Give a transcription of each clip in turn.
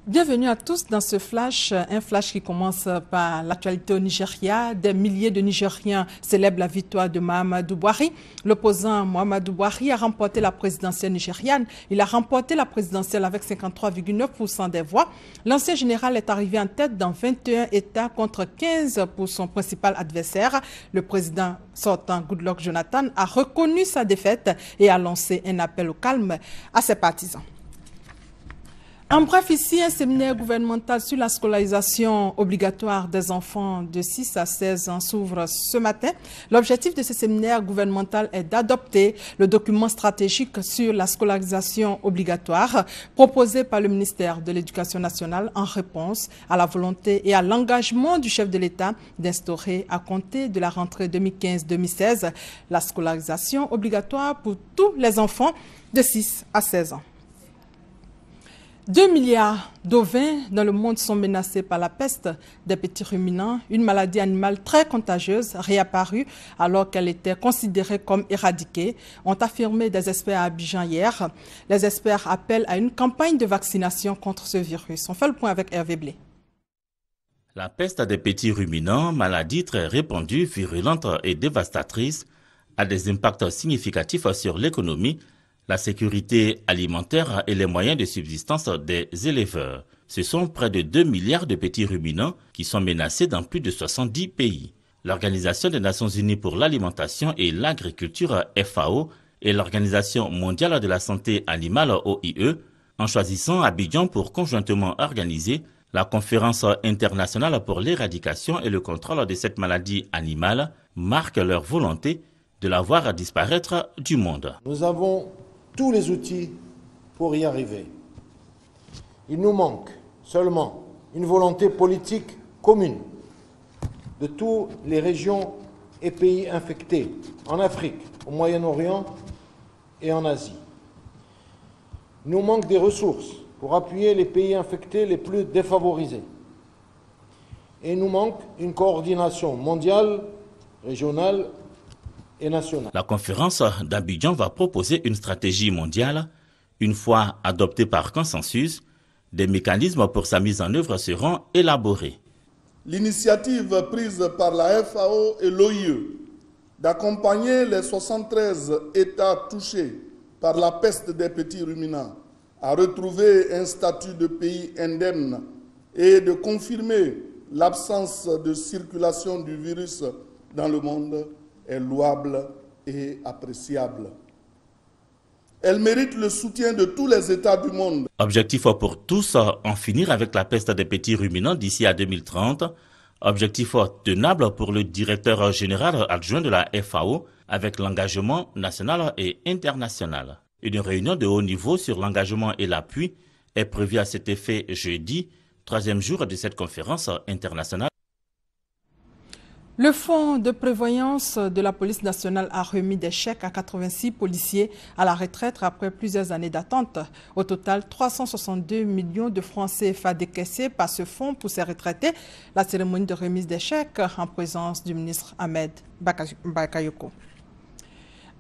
Bienvenue à tous dans ce flash, un flash qui commence par l'actualité au Nigeria. Des milliers de Nigériens célèbrent la victoire de Muhammadu Buhari. L'opposant Muhammadu Buhari a remporté la présidentielle nigériane. Il a remporté la présidentielle avec 53,9% des voix. L'ancien général est arrivé en tête dans 21 États contre 15 pour son principal adversaire. Le président sortant Goodluck Jonathan a reconnu sa défaite et a lancé un appel au calme à ses partisans. En bref, ici, un séminaire gouvernemental sur la scolarisation obligatoire des enfants de 6 à 16 ans s'ouvre ce matin. L'objectif de ce séminaire gouvernemental est d'adopter le document stratégique sur la scolarisation obligatoire proposé par le ministère de l'Éducation nationale en réponse à la volonté et à l'engagement du chef de l'État d'instaurer à compter de la rentrée 2015-2016 la scolarisation obligatoire pour tous les enfants de 6 à 16 ans. 2 milliards d'ovins dans le monde sont menacés par la peste des petits ruminants, une maladie animale très contagieuse réapparue alors qu'elle était considérée comme éradiquée, ont affirmé des experts à Abidjan hier. Les experts appellent à une campagne de vaccination contre ce virus. On fait le point avec Hervé Blé. La peste des petits ruminants, maladie très répandue, virulente et dévastatrice, a des impacts significatifs sur l'économie, la sécurité alimentaire et les moyens de subsistance des éleveurs. Ce sont près de 2 milliards de petits ruminants qui sont menacés dans plus de 70 pays. L'Organisation des Nations Unies pour l'alimentation et l'agriculture FAO et l'Organisation mondiale de la santé animale OIE, en choisissant Abidjan pour conjointement organiser la conférence internationale pour l'éradication et le contrôle de cette maladie animale, marquent leur volonté de la voir disparaître du monde. Nous avons tous les outils pour y arriver. Il nous manque seulement une volonté politique commune de toutes les régions et pays infectés en Afrique, au Moyen-Orient et en Asie. Il nous manque des ressources pour appuyer les pays infectés les plus défavorisés. Et il nous manque une coordination mondiale, régionale et nationale. La conférence d'Abidjan va proposer une stratégie mondiale. Une fois adoptée par consensus, des mécanismes pour sa mise en œuvre seront élaborés. L'initiative prise par la FAO et l'OIE d'accompagner les 73 États touchés par la peste des petits ruminants à retrouver un statut de pays indemne et de confirmer l'absence de circulation du virus dans le monde est louable et appréciable. Elle mérite le soutien de tous les États du monde. Objectif pour tous, en finir avec la peste des petits ruminants d'ici à 2030. Objectif tenable pour le directeur général adjoint de la FAO avec l'engagement national et international. Une réunion de haut niveau sur l'engagement et l'appui est prévue à cet effet jeudi, 3e jour de cette conférence internationale. Le fonds de prévoyance de la police nationale a remis des chèques à 86 policiers à la retraite après plusieurs années d'attente. Au total, 362 millions de francs CFA décaissés par ce fonds pour ces retraités. La cérémonie de remise des chèques en présence du ministre Ahmed Bakayoko.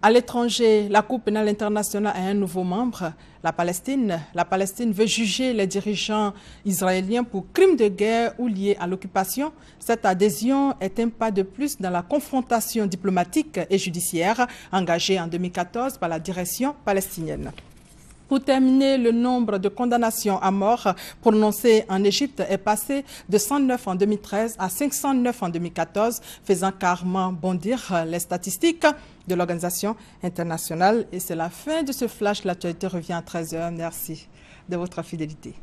À l'étranger, la Cour pénale internationale a un nouveau membre, la Palestine. La Palestine veut juger les dirigeants israéliens pour crimes de guerre ou liés à l'occupation. Cette adhésion est un pas de plus dans la confrontation diplomatique et judiciaire engagée en 2014 par la direction palestinienne. Pour terminer, le nombre de condamnations à mort prononcées en Égypte est passé de 109 en 2013 à 509 en 2014, faisant carrément bondir les statistiques de l'organisation internationale. Et c'est la fin de ce flash. L'actualité revient à 13h. Merci de votre fidélité.